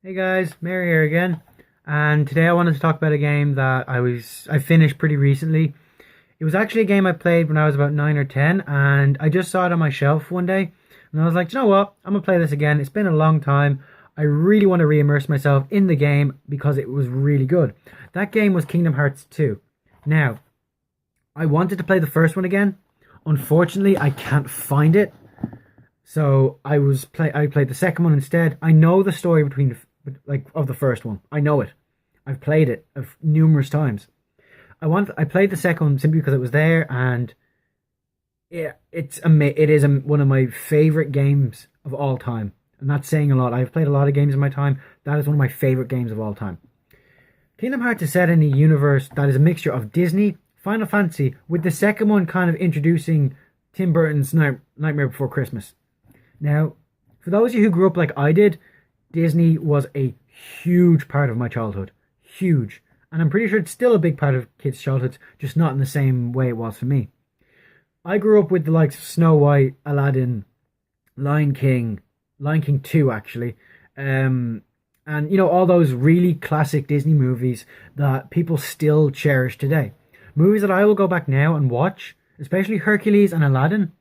Hey guys, Mary here again, and today I wanted to talk about a game that I finished pretty recently. It was actually a game I played when I was about 9 or 10, and I just saw it on my shelf one day, and I was like, you know what, I'm gonna play this again. It's been a long time. I really want to re-immerse myself in the game because it was really good. That game was Kingdom Hearts 2. Now, I wanted to play the first one again. Unfortunately, I can't find it. So I played the second one instead. I know the story of the first one. I know it. I've played it numerous times. I played the second one simply because it was there, and it is one of my favorite games of all time. I'm not saying a lot. I've played a lot of games in my time. That is one of my favorite games of all time. Kingdom Hearts is set in a universe that is a mixture of Disney, Final Fantasy, with the second one kind of introducing Tim Burton's Nightmare Before Christmas. Now, for those of you who grew up like I did, Disney was a huge part of my childhood. Huge. And I'm pretty sure it's still a big part of kids' childhoods, just not in the same way it was for me. I grew up with the likes of Snow White, Aladdin, Lion King 2 actually, and all those really classic Disney movies that people still cherish today. Movies that I will go back now and watch, especially Hercules and Aladdin,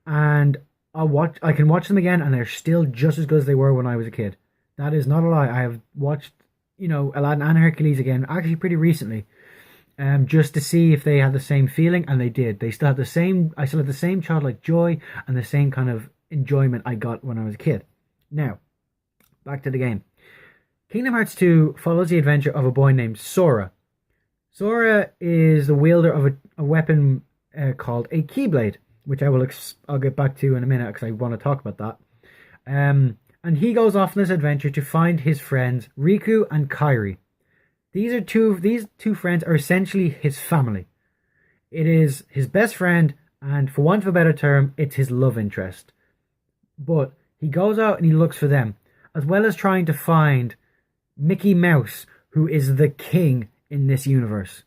and I can watch them again, and they're still just as good as they were when I was a kid. That is not a lie. I have watched, Aladdin and Hercules again, actually pretty recently, just to see if they had the same feeling, and they did. I still had the same childlike joy and the same kind of enjoyment I got when I was a kid. Now, back to the game. Kingdom Hearts 2 follows the adventure of a boy named Sora. Sora is the wielder of a weapon called a Keyblade, which I'll get back to in a minute because I want to talk about that. And he goes off on this adventure to find his friends Riku and Kairi. These two friends are essentially his family. It is his best friend, and for want of a better term, it's his love interest. But he goes out and he looks for them, as well as trying to find Mickey Mouse, who is the king in this universe.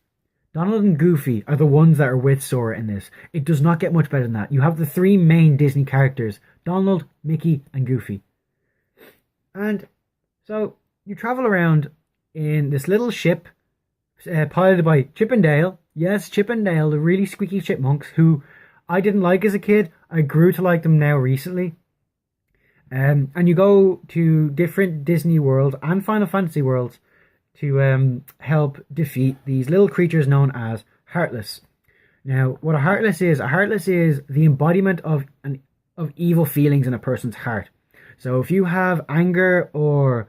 Donald and Goofy are the ones that are with Sora in this. It does not get much better than that. You have the three main Disney characters, Donald, Mickey, and Goofy. And so you travel around in this little ship piloted by Chip and Dale. Yes, Chip and Dale, the really squeaky chipmunks who I didn't like as a kid. I grew to like them now recently. And you go to different Disney worlds and Final Fantasy worlds to help defeat these little creatures known as Heartless. Now, what a Heartless is the embodiment of evil feelings in a person's heart. So if you have anger or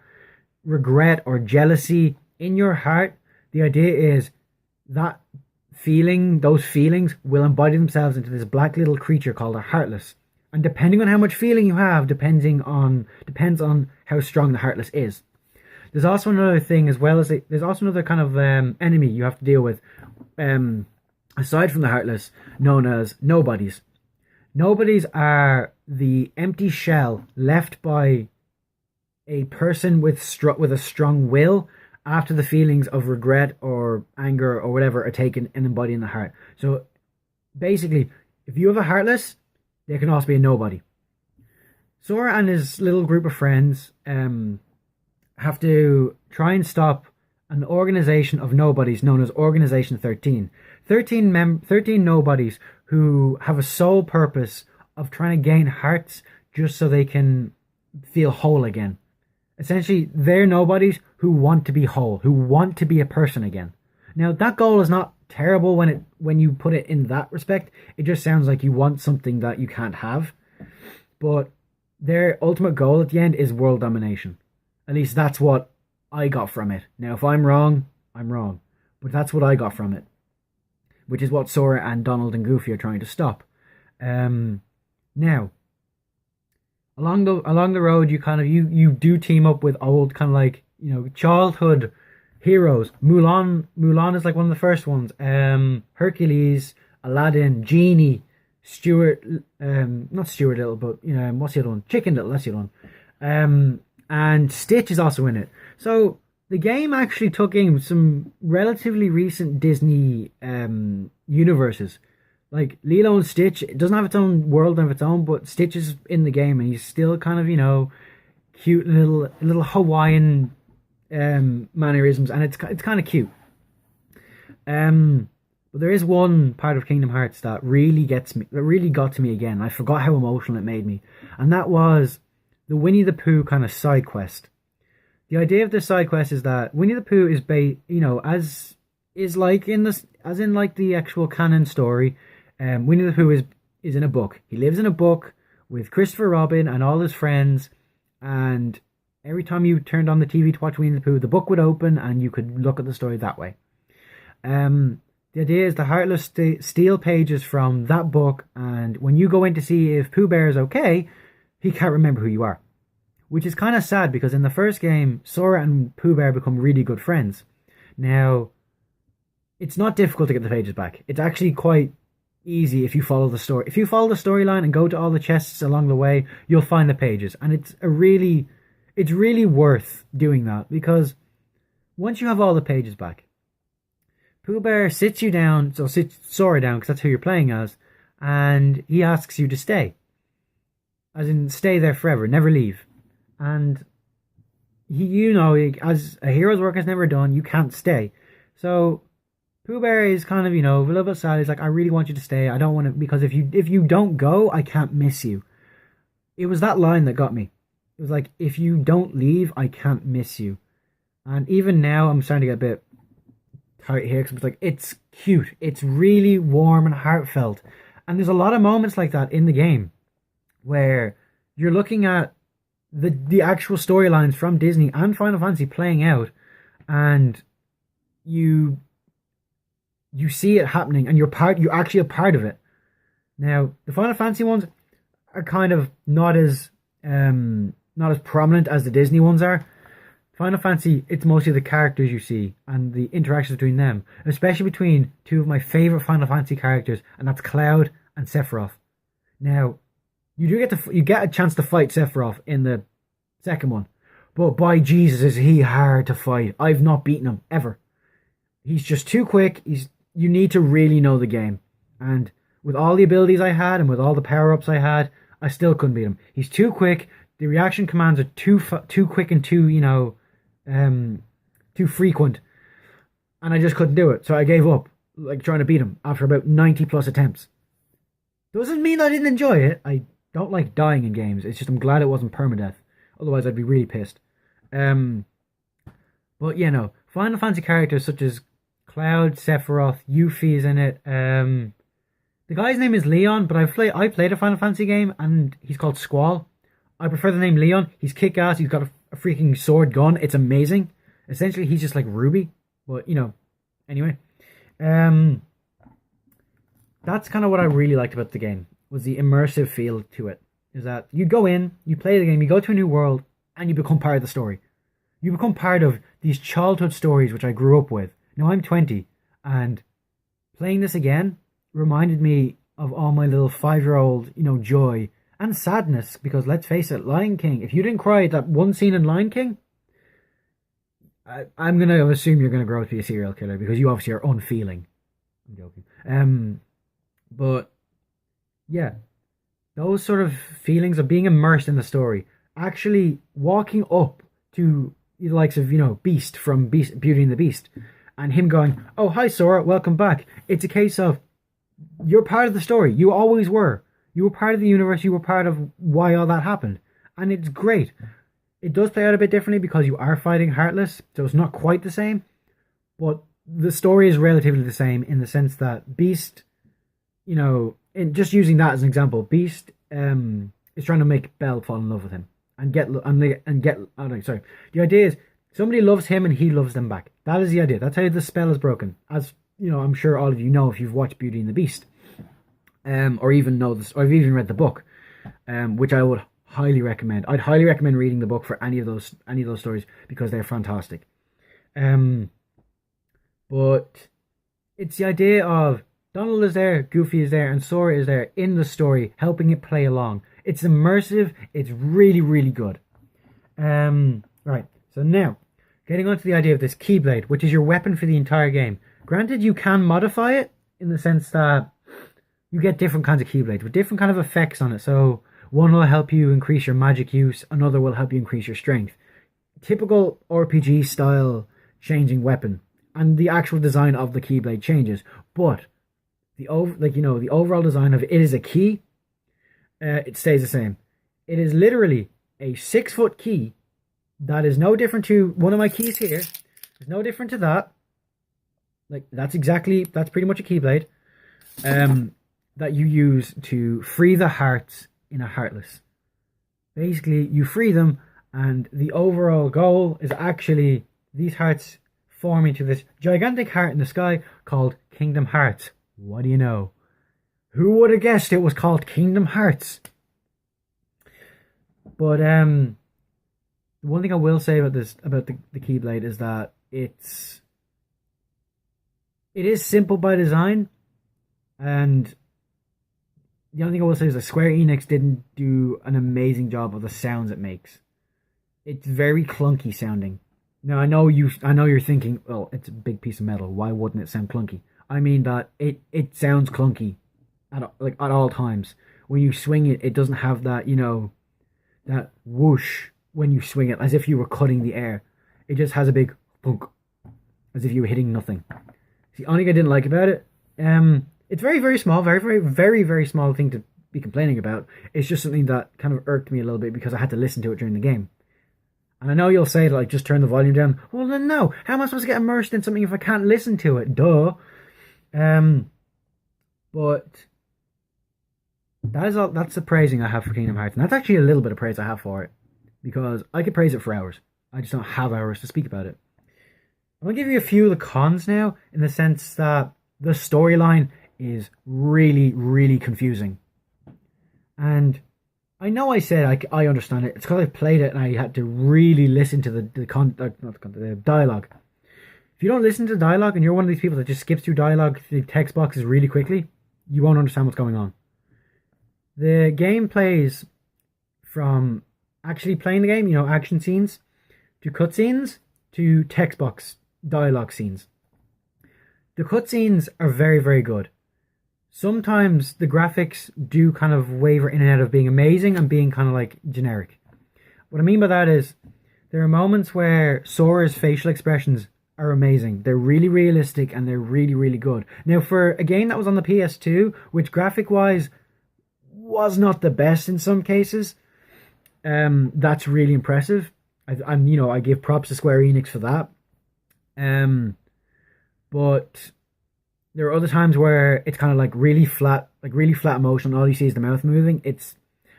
regret or jealousy in your heart, the idea is that those feelings will embody themselves into this black little creature called a Heartless. And depending on how much feeling you have, depends on how strong the Heartless is. There's also another thing there's also another kind of enemy you have to deal with, aside from the Heartless, known as Nobodies. Nobodies are the empty shell left by a person with a strong will after the feelings of regret or anger or whatever are taken and embodied in the heart. So basically, if you have a Heartless, there can also be a Nobody. Sora and his little group of friends have to try and stop an organization of nobodies known as Organization 13. 13 nobodies who have a sole purpose of trying to gain hearts just so they can feel whole again. Essentially, they're nobodies who want to be whole, who want to be a person again. Now, that goal is not terrible when you put it in that respect. It just sounds like you want something that you can't have. But their ultimate goal at the end is world domination. At least that's what I got from it. Now, if I'm wrong, I'm wrong. But that's what I got from it. Which is what Sora and Donald and Goofy are trying to stop. Now, along the road, you do team up with old kind of like, childhood heroes. Mulan is like one of the first ones. Hercules, Aladdin, Genie, not Stuart Little, but what's the other one? Chicken Little, that's the other one. And Stitch is also in it. So the game actually took in some relatively recent Disney universes. Like Lilo and Stitch, it doesn't have its own world of its own, but Stitch is in the game and he's still kind of, cute little Hawaiian mannerisms, and it's kind of cute. But there is one part of Kingdom Hearts that really gets me, that really got to me again. I forgot how emotional it made me, and that was the Winnie the Pooh kind of side quest. The idea of this side quest is that Winnie the Pooh is as is like in this, as in like the actual canon story. Winnie the Pooh is in a book. He lives in a book with Christopher Robin and all his friends, and every time you turned on the TV to watch Winnie the Pooh, the book would open and you could look at the story that way. The idea is the Heartless steal pages from that book, and when you go in to see if Pooh Bear is okay, he can't remember who you are. Which is kind of sad, because in the first game, Sora and Pooh Bear become really good friends. Now, it's not difficult to get the pages back. It's actually quite easy if you follow the story. If you follow the storyline and go to all the chests along the way, you'll find the pages. And it's really worth doing that, because once you have all the pages back, Pooh Bear sits Sora down, because that's who you're playing as, and he asks you to stay. As in, stay there forever, never leave. And as a hero's work has never done, you can't stay. So Pooh Bear is kind of, a little bit sad. He's like, I really want you to stay. I don't want to, because if you don't go, I can't miss you. It was that line that got me. It was like, if you don't leave, I can't miss you. And even now, I'm starting to get a bit tight here, because it's cute. It's really warm and heartfelt. And there's a lot of moments like that in the game where you're looking at the actual storylines from Disney and Final Fantasy playing out, and you see it happening, and you're actually a part of it. Now, the Final Fantasy ones are kind of not as prominent as the Disney ones are. Final Fantasy, it's mostly the characters you see and the interactions between them, especially between two of my favorite Final Fantasy characters, and that's Cloud and Sephiroth. Now, you get a chance to fight Sephiroth in the second one, but by Jesus, is he hard to fight. I've not beaten him ever. He's just too quick. You need to really know the game, and with all the abilities I had and with all the power-ups I had, I still couldn't beat him. He's too quick. The reaction commands are too quick and too frequent, and I just couldn't do it. So I gave up, trying to beat him after about 90 plus attempts. Doesn't mean I didn't enjoy it. I don't like dying in games. It's just I'm glad it wasn't permadeath. Otherwise, I'd be really pissed. But Final Fantasy characters such as Cloud, Sephiroth, Yuffie is in it. The guy's name is Leon, but I played a Final Fantasy game, and he's called Squall. I prefer the name Leon. He's kick-ass. He's got a freaking sword gun. It's amazing. Essentially, he's just like Ruby. But, anyway. That's kind of what I really liked about the game, was the immersive feel to it. Is that you go in, you play the game, you go to a new world, and you become part of the story. You become part of these childhood stories which I grew up with. Now I'm 20, and playing this again reminded me of all my little 5-year-old, joy and sadness, because let's face it, Lion King, if you didn't cry at that one scene in Lion King, I'm going to assume you're going to grow up to be a serial killer, because you obviously are unfeeling. I'm joking. But yeah, those sort of feelings of being immersed in the story, actually walking up to the likes of, Beast from Beauty and the Beast, and him going, oh, hi Sora, welcome back. It's a case of, you're part of the story. You always were. You were part of the universe. You were part of why all that happened. And it's great. It does play out a bit differently because you are fighting Heartless, so it's not quite the same. But the story is relatively the same in the sense that Beast, in just using that as an example, Beast is trying to make Belle fall in love with him and get. The idea is somebody loves him and he loves them back. That is the idea. That's how the spell is broken. As I'm sure all of you know if you've watched Beauty and the Beast, or even know this, or have even read the book, which I would highly recommend. I'd highly recommend reading the book for any of those stories, because they're fantastic. But it's the idea of Donald is there, Goofy is there, and Sora is there in the story, helping it play along. It's immersive. It's really, really good. Right. So now, getting onto the idea of this Keyblade, which is your weapon for the entire game. Granted, you can modify it in the sense that you get different kinds of Keyblades with different kind of effects on it. So One will help you increase your magic use, another will help you increase your strength. Typical RPG style changing weapon, and the actual design of the keyblade changes, but the overall design of it is a key. It stays the same. It is literally a 6-foot key that is no different to one of my keys here. It's no different to that. Like that's pretty much a keyblade. That you use to free the hearts in a Heartless. Basically, you free them, and the overall goal is actually these hearts form into this gigantic heart in the sky called Kingdom Hearts. What do you know? Who would have guessed it was called Kingdom Hearts? But the one thing I will say about the Keyblade is that it is simple by design, and the only thing I will say is that Square Enix didn't do an amazing job of the sounds it makes. It's very clunky sounding. Now I know you're thinking, well, it's a big piece of metal. Why wouldn't it sound clunky? I mean that it sounds clunky at all times. When you swing it, it doesn't have that that whoosh when you swing it, as if you were cutting the air. It just has a big thunk, as if you were hitting nothing. It's the only thing I didn't like about it. It's very, very small, very, very, very, very small thing to be complaining about. It's just something that kind of irked me a little bit because I had to listen to it during the game. And I know you'll say, like, just turn the volume down. Well, then no. How am I supposed to get immersed in something if I can't listen to it? Duh. But that's the praising I have for Kingdom Hearts. And that's actually a little bit of praise I have for it. Because I could praise it for hours. I just don't have hours to speak about it. I'm going to give you a few of the cons now, in the sense that the storyline is really, really confusing. And I know I said I understand it. It's because I played it and I had to really listen to the dialogue. If you don't listen to the dialogue and you're one of these people that just skips through dialogue, the text boxes really quickly, you won't understand what's going on. The game plays from actually playing the game, action scenes, to cutscenes, to text box dialogue scenes. The cutscenes are very, very good. Sometimes the graphics do kind of waver in and out of being amazing and being kind of like generic. What I mean by that is there are moments where Sora's facial expressions are amazing. They're really realistic and they're really, really good. Now, for a game that was on the PS2, which graphic-wise was not the best in some cases, that's really impressive. I give props to Square Enix for that. But there are other times where it's kind of like really flat emotion. All you see is the mouth moving. It's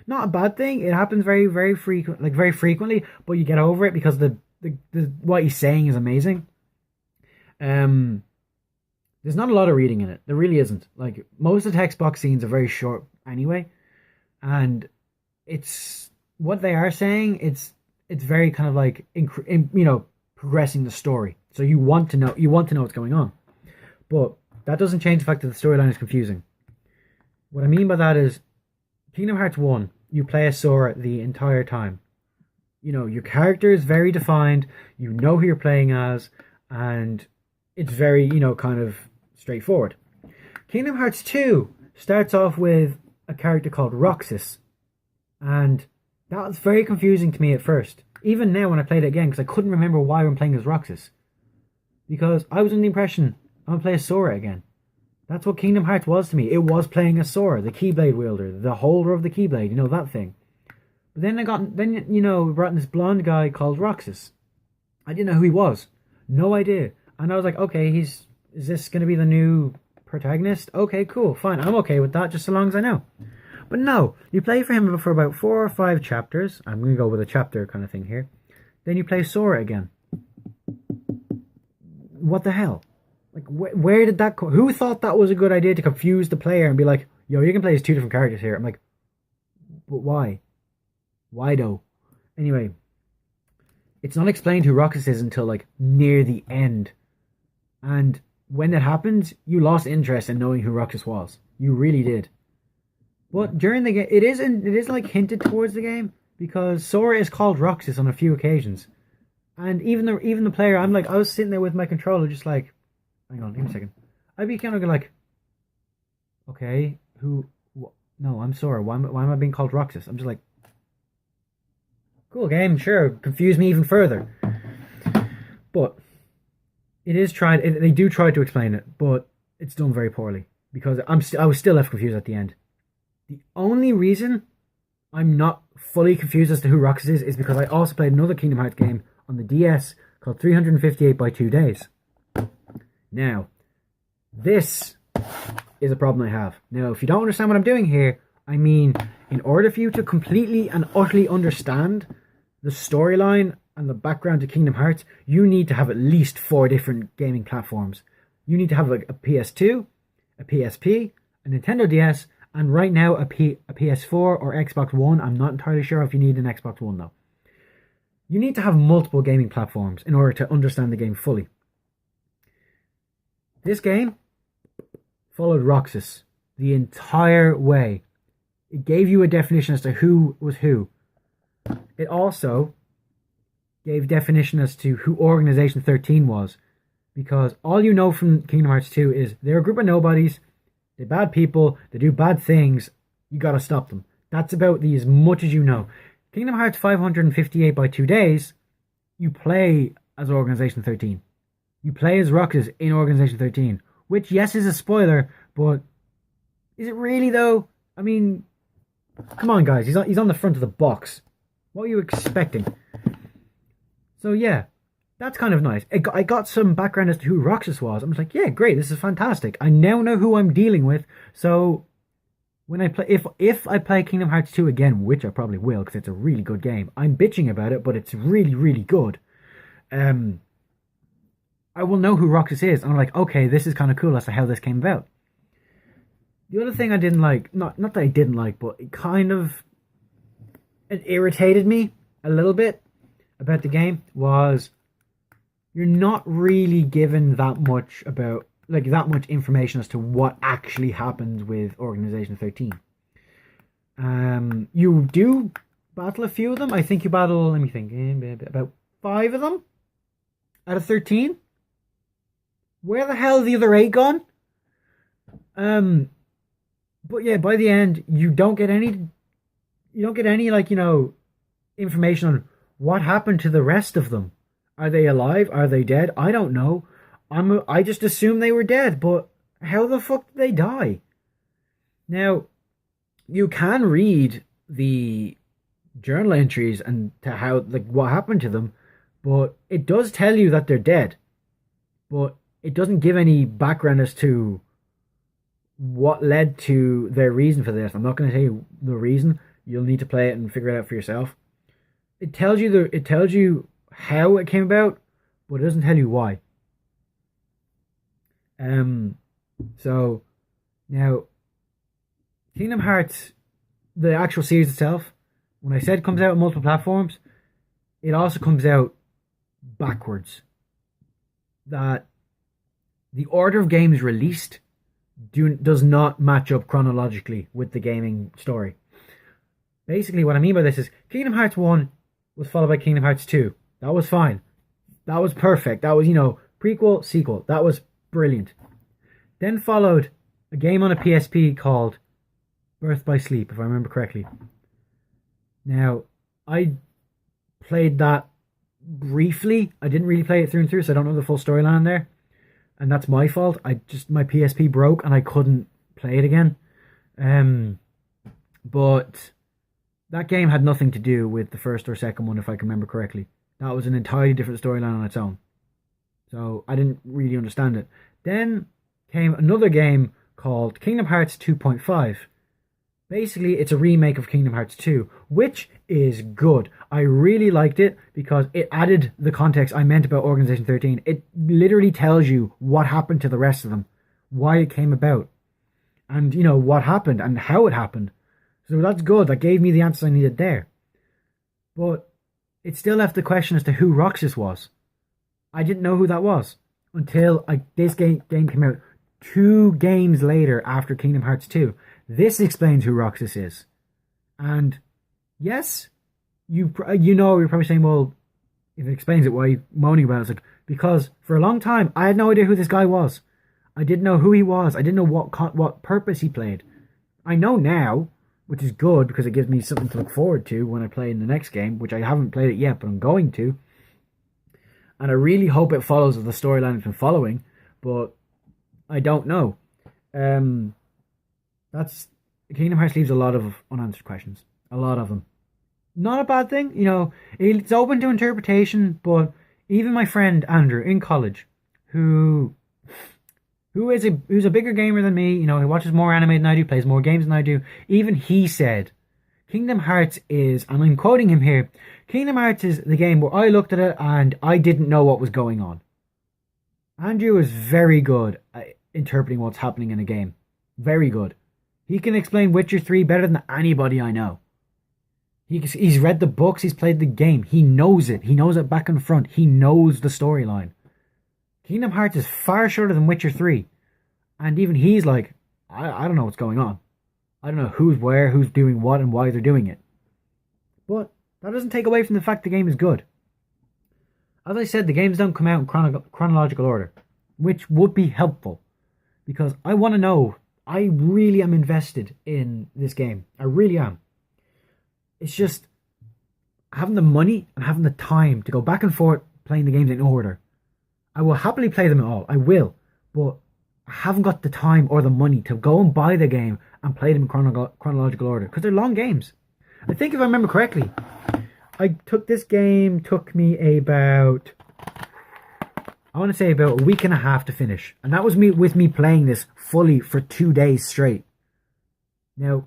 not a bad thing. It happens very, very frequently, but you get over it because the what he's saying is amazing. There's not a lot of reading in it. There really isn't. Like, most of the text box scenes are very short anyway, and it's what they are saying. It's very kind of like progressing the story. So you want to know what's going on, but that doesn't change the fact that the storyline is confusing. What I mean by that is, Kingdom Hearts 1, you play as Sora the entire time. Your character is very defined, you know who you're playing as, and it's very, kind of straightforward. Kingdom Hearts 2 starts off with a character called Roxas, and that was very confusing to me at first. Even now when I played it again, because I couldn't remember why I'm playing as Roxas. Because I was under the impression I'm going to play as Sora again. That's what Kingdom Hearts was to me. It was playing as Sora, the Keyblade wielder, the holder of the Keyblade, that thing. But then we brought in this blonde guy called Roxas. I didn't know who he was. No idea. And I was like, okay, is this going to be the new protagonist? Okay, cool, fine. I'm okay with that, just so long as I know. But no, you play for him for about 4 or 5 chapters. I'm going to go with a chapter kind of thing here. Then you play Sora again. What the hell? Like, where did that come? Who thought that was a good idea to confuse the player and be like, yo, you can play as 2 different characters here? I'm like, but why? Why though? Anyway, it's not explained who Roxas is until like near the end. And when that happened, you lost interest in knowing who Roxas was. You really did. But during the game, it is like hinted towards the game, because Sora is called Roxas on a few occasions. And even the player, I was sitting there with my controller just like, hang on, give me a second. I'd be kind of like, okay, No, I'm sorry. Why am I being called Roxas? I'm just like, cool game, sure. Confuse me even further. But it is tried. They do try to explain it, but it's done very poorly because I was still left confused at the end. The only reason I'm not fully confused as to who Roxas is because I also played another Kingdom Hearts game on the DS called 358 by 2 days. Now, this is a problem I have. Now, if you don't understand what I'm doing here, I mean, in order for you to completely and utterly understand the storyline and the background to Kingdom Hearts, you need to have at least 4 different gaming platforms. You need to have like a PS2, a PSP, a Nintendo DS, and right now a PS4 or Xbox One. I'm not entirely sure if you need an Xbox One though. You need to have multiple gaming platforms in order to understand the game fully. This game followed Roxas the entire way. It gave you a definition as to who was who. It also gave definition as to who Organization 13 was. Because all you know from Kingdom Hearts 2 is they're a group of nobodies, they're bad people, they do bad things, you gotta stop them. That's about as much as you know. Kingdom Hearts 558 by 2 days, you play as Organization 13. You play as Roxas in Organization 13. Which, yes, is a spoiler, but is it really though? I mean, come on guys, he's on the front of the box. What are you expecting? So yeah, that's kind of nice. I got some background as to who Roxas was. I'm just like, yeah, great, this is fantastic. I now know who I'm dealing with. So when I play, if I play Kingdom Hearts 2 again, which I probably will because it's a really good game. I'm bitching about it, but it's really, really good. I will know who Roxas is. And I'm like, okay, this is kind of cool as to how this came about. The other thing I didn't like, not that I didn't like, but it irritated me a little bit about the game was you're not really given that much information as to what actually happens with Organization 13. You do battle a few of them. I think you battle, let me think, about 5 of them out of 13. Where the hell are the other 8 gone? But yeah, by the end, you don't get any information on what happened to the rest of them. Are they alive? Are they dead? I don't know. I just assume they were dead, but how the fuck did they die? Now, you can read the journal entries and to how what happened to them, but it does tell you that they're dead. But it doesn't give any background as to what led to their reason for this. I'm not going to tell you the reason. You'll need to play it and figure it out for yourself. It tells you how it came about, but it doesn't tell you why. So now Kingdom Hearts, the actual series itself, when I said it comes out on multiple platforms, it also comes out backwards. That the order of games released does not match up chronologically with the gaming story. Basically, what I mean by this is Kingdom Hearts 1 was followed by Kingdom Hearts 2. That was fine. That was perfect. That was, prequel, sequel. That was brilliant. Then followed a game on a PSP called Birth by Sleep, if I remember correctly. Now, I played that briefly. I didn't really play it through and through, so I don't know the full storyline there. And that's my fault. My PSP broke and I couldn't play it again. But that game had nothing to do with the first or second one, if I can remember correctly. That was an entirely different storyline on its own. So I didn't really understand it. Then came another game called Kingdom Hearts 2.5. Basically, it's a remake of Kingdom Hearts 2, which is good. I really liked it because it added the context I meant about Organization 13. It literally tells you what happened to the rest of them, why it came about, and, what happened and how it happened. So that's good. That gave me the answers I needed there. But it still left the question as to who Roxas was. I didn't know who that was until this game came out 2 games later after Kingdom Hearts 2. This explains who Roxas is. And yes, you're probably saying, well, if it explains it, why are you moaning about it? It's like, because for a long time, I had no idea who this guy was. I didn't know who he was. I didn't know what purpose he played. I know now, which is good because it gives me something to look forward to when I play in the next game, which I haven't played it yet, but I'm going to. And I really hope it follows the storyline it's been following, but I don't know. That's Kingdom Hearts leaves a lot of unanswered questions. A lot of them. Not a bad thing, it's open to interpretation, but even my friend Andrew in college, who's a bigger gamer than me, he watches more anime than I do, plays more games than I do, even he said Kingdom Hearts is, and I'm quoting him here, Kingdom Hearts is the game where I looked at it and I didn't know what was going on. Andrew is very good at interpreting what's happening in a game. Very good. He can explain Witcher 3 better than anybody I know. He's read the books, he's played the game. He knows it. He knows it back and front. He knows the storyline. Kingdom Hearts is far shorter than Witcher 3. And even he's like, I don't know what's going on. I don't know who's where, who's doing what, and why they're doing it. But that doesn't take away from the fact the game is good. As I said, the games don't come out in chronological order, which would be helpful. Because I want to know. I really am invested in this game. I really am. It's just having the money and having the time to go back and forth playing the games in order. I will happily play them all. I will. But I haven't got the time or the money to go and buy the game and play them in chronological order. Because they're long games. I think if I remember correctly, this game took me about, I want to say about a week and a half to finish. And that was with me playing this fully for 2 days straight. Now,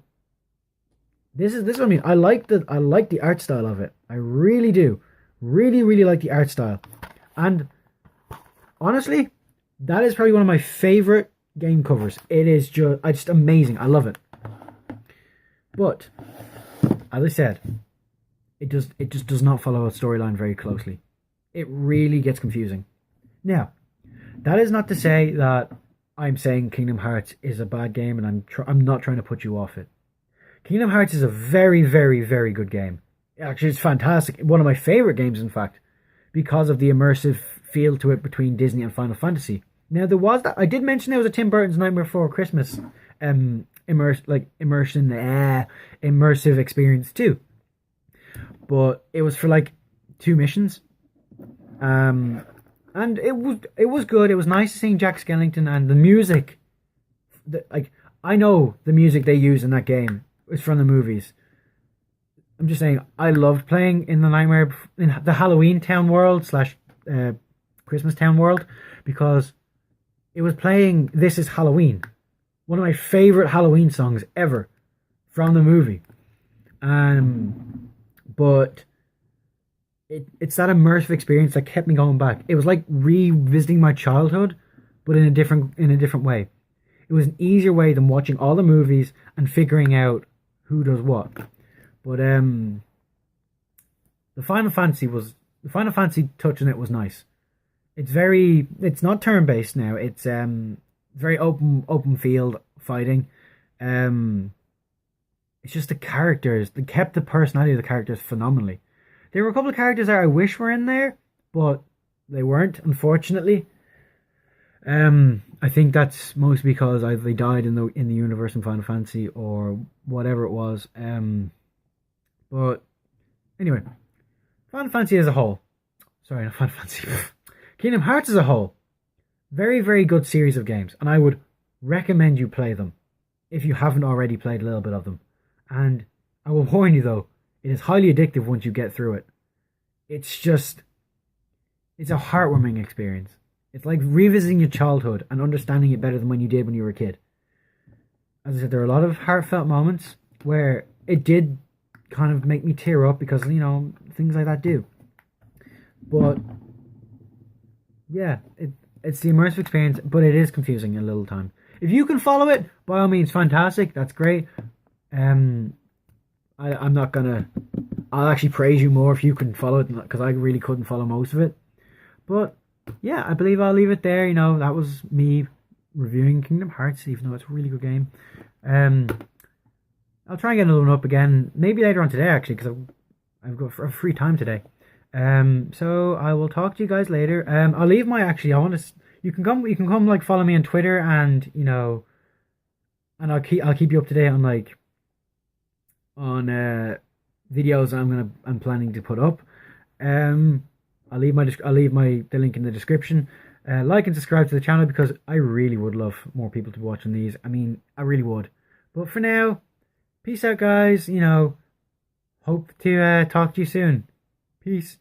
this is what I mean. I like the art style of it. I really do. Really, really like the art style. And honestly, that is probably one of my favorite game covers. It is just amazing. I love it. But as I said, it just does not follow a storyline very closely. It really gets confusing. Now, that is not to say that I'm saying Kingdom Hearts is a bad game, and I'm not trying to put you off it. Kingdom Hearts is a very, very, very good game. Actually, it's fantastic. One of my favorite games, in fact, because of the immersive feel to it between Disney and Final Fantasy. Now, there was that. I did mention there was a Tim Burton's Nightmare Before Christmas immersive experience too. But it was for like 2 missions. And it was good. It was nice seeing Jack Skellington, and the music. I know the music they use in that game is from the movies. I'm just saying, I loved playing in the Halloween Town world / Christmas Town world, because it was playing This Is Halloween, one of my favorite Halloween songs ever from the movie. But it's that immersive experience that kept me going back. It was like revisiting my childhood, but in a different way. It was an easier way than watching all the movies and figuring out who does what. But the Final Fantasy touch on it was nice. It's not turn based now. It's very open field fighting. It's just the characters. They kept the personality of the characters phenomenally. There were a couple of characters that I wish were in there, but they weren't, unfortunately. I think that's mostly because either they died in the universe in Final Fantasy or whatever it was. But anyway, Final Fantasy as a whole. Sorry, not Final Fantasy. Kingdom Hearts as a whole. Very, very good series of games, and I would recommend you play them if you haven't already played a little bit of them. And I will warn you though, it is highly addictive once you get through it. It's a heartwarming experience. It's like revisiting your childhood and understanding it better than when you were a kid. As I said, there are a lot of heartfelt moments where it did kind of make me tear up because, things like that do. But yeah, it's the immersive experience, but it is confusing in a little time. If you can follow it, by all means, fantastic. That's great. I'm not gonna. I'll actually praise you more if you can follow it, because I really couldn't follow most of it. But yeah, I believe I'll leave it there. That was me reviewing Kingdom Hearts, even though it's a really good game. I'll try and get another one up again, maybe later on today, actually, because I've got free time today. So I will talk to you guys later. I'll leave my you can come follow me on Twitter, and and I'll keep you up to date on like on videos I'm planning to put up. I'll leave the link in the description. Like and subscribe to the channel because I really would love more people to be watching these. I mean, I really would. But for now, peace out, guys. You know, hope to talk to you soon. Peace.